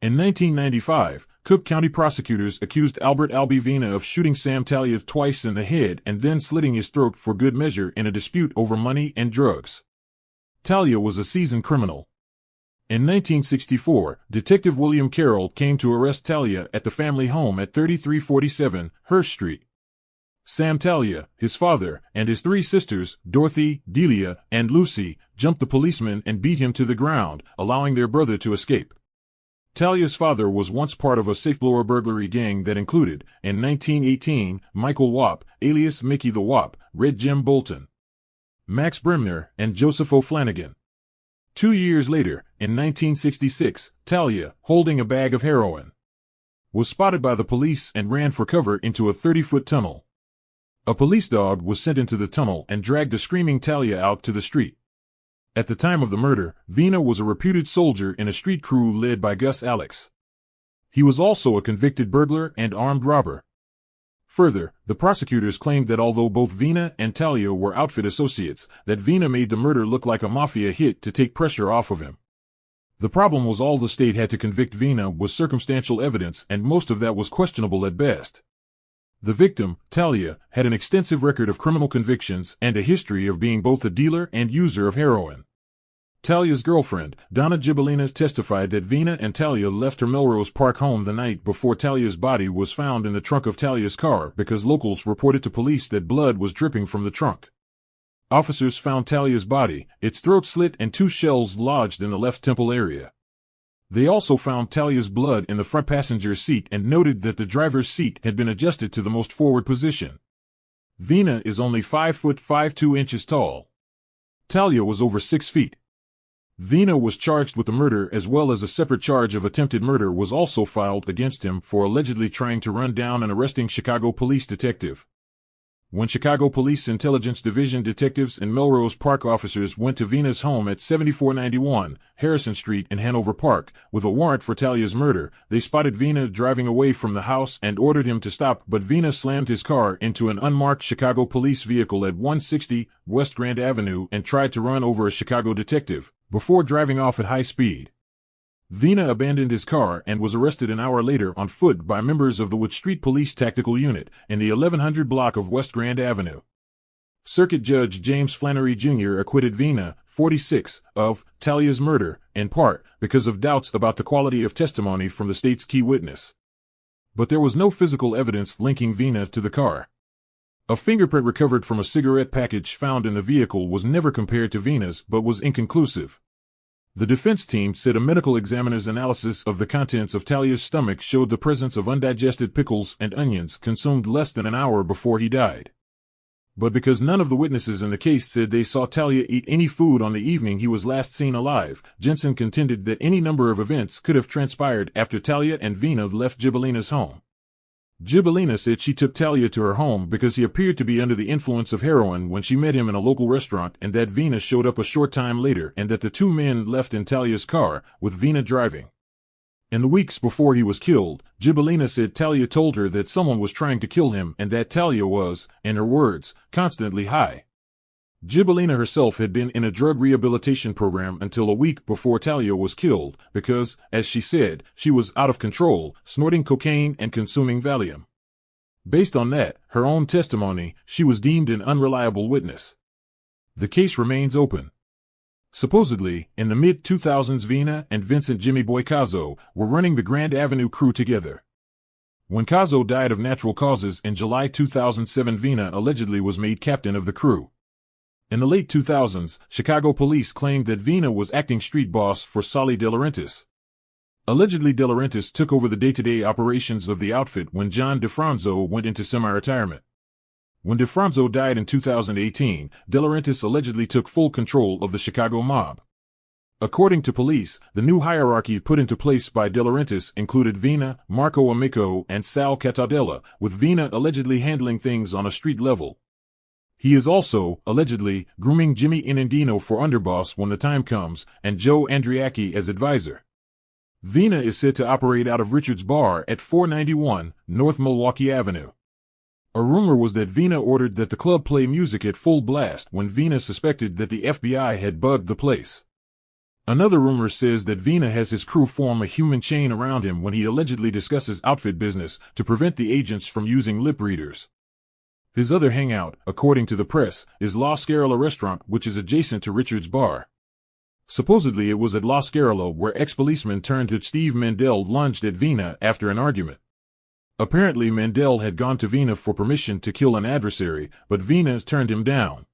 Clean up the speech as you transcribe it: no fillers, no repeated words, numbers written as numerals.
In 1995, Cook County prosecutors accused Albie Vena of shooting Sam Talia twice in the head and then slitting his throat for good measure in a dispute over money and drugs. Talia was a seasoned criminal. In 1964, Detective William Carroll came to arrest Talia at the family home at 3347 Hirsch Street. Sam Talia, his father, and his three sisters, Dorothy, Delia, and Lucy, jumped the policeman and beat him to the ground, allowing their brother to escape. Talia's father was once part of a safeblower burglary gang that included, in 1918, Michael Wop, alias Mickey the Wop, Red Jim Bolton, Max Bremner, and Joseph O'Flanagan. 2 years later, in 1966, Talia, holding a bag of heroin, was spotted by the police and ran for cover into a 30-foot tunnel. A police dog was sent into the tunnel and dragged a screaming Talia out to the street. At the time of the murder, Vena was a reputed soldier in a street crew led by Gus Alex. He was also a convicted burglar and armed robber. Further, the prosecutors claimed that although both Vena and Talia were outfit associates, that Vena made the murder look like a mafia hit to take pressure off of him. The problem was all the state had to convict Vena was circumstantial evidence, and most of that was questionable at best. The victim, Talia, had an extensive record of criminal convictions and a history of being both a dealer and user of heroin. Talia's girlfriend, Donna Gibellina, testified that Vena and Talia left her Melrose Park home the night before Talia's body was found in the trunk of Talia's car because locals reported to police that blood was dripping from the trunk. Officers found Talia's body, its throat slit and 2 shells lodged in the left temple area. They also found Talia's blood in the front passenger seat and noted that the driver's seat had been adjusted to the most forward position. Vena is only 5 foot 5'2" inches tall. Talia was over 6 feet. Vena was charged with the murder, as well as a separate charge of attempted murder was also filed against him for allegedly trying to run down and arresting Chicago police detective. When Chicago Police Intelligence Division detectives and Melrose Park officers went to Vena's home at 7491 Harrison Street in Hanover Park with a warrant for Talia's murder, they spotted Vena driving away from the house and ordered him to stop, but Vena slammed his car into an unmarked Chicago police vehicle at 160 West Grand Avenue and tried to run over a Chicago detective, before driving off at high speed. Vena abandoned his car and was arrested an hour later on foot by members of the Wood Street Police Tactical Unit in the 1100 block of West Grand Avenue. Circuit Judge James Flannery Jr. acquitted Vena, 46, of Talia's murder, in part because of doubts about the quality of testimony from the state's key witness. But there was no physical evidence linking Vena to the car. A fingerprint recovered from a cigarette package found in the vehicle was never compared to Vena's but was inconclusive. The defense team said a medical examiner's analysis of the contents of Talia's stomach showed the presence of undigested pickles and onions consumed less than an hour before he died. But because none of the witnesses in the case said they saw Talia eat any food on the evening he was last seen alive, Jensen contended that any number of events could have transpired after Talia and Vena left Gibellina's home. Gibellina said she took Talia to her home because he appeared to be under the influence of heroin when she met him in a local restaurant, and that Vena showed up a short time later and that the 2 men left in Talia's car, with Vena driving. In the weeks before he was killed, Gibellina said Talia told her that someone was trying to kill him and that Talia was, in her words, constantly high. Gibellina herself had been in a drug rehabilitation program until a week before Talia was killed because, as she said, she was out of control, snorting cocaine and consuming Valium. Based on that, her own testimony, she was deemed an unreliable witness. The case remains open. Supposedly, in the mid-2000s, Vena and Vincent Jimmy Boy Cazzo were running the Grand Avenue crew together. When Cazzo died of natural causes in July 2007, Vena allegedly was made captain of the crew. In the late 2000s, Chicago police claimed that Vena was acting street boss for Solly De Laurentiis. Allegedly, De Laurentiis took over the day-to-day operations of the outfit when John DeFranzo went into semi-retirement. When DeFranzo died in 2018, De Laurentiis allegedly took full control of the Chicago mob. According to police, the new hierarchy put into place by De Laurentiis included Vena, Marco Amico, and Sal Catadella, with Vena allegedly handling things on a street level. He is also, allegedly, grooming Jimmy Inandino for underboss when the time comes, and Joe Andriacchi as advisor. Vena is said to operate out of Richard's Bar at 491 North Milwaukee Avenue. A rumor was that Vena ordered that the club play music at full blast when Vena suspected that the FBI had bugged the place. Another rumor says that Vena has his crew form a human chain around him when he allegedly discusses outfit business to prevent the agents from using lip readers. His other hangout, according to the press, is La Scarella restaurant, which is adjacent to Richard's bar. Supposedly it was at La Scarella where ex-policeman turned Steve Mandel lunged at Vena after an argument. Apparently Mandel had gone to Vena for permission to kill an adversary, but Vena turned him down.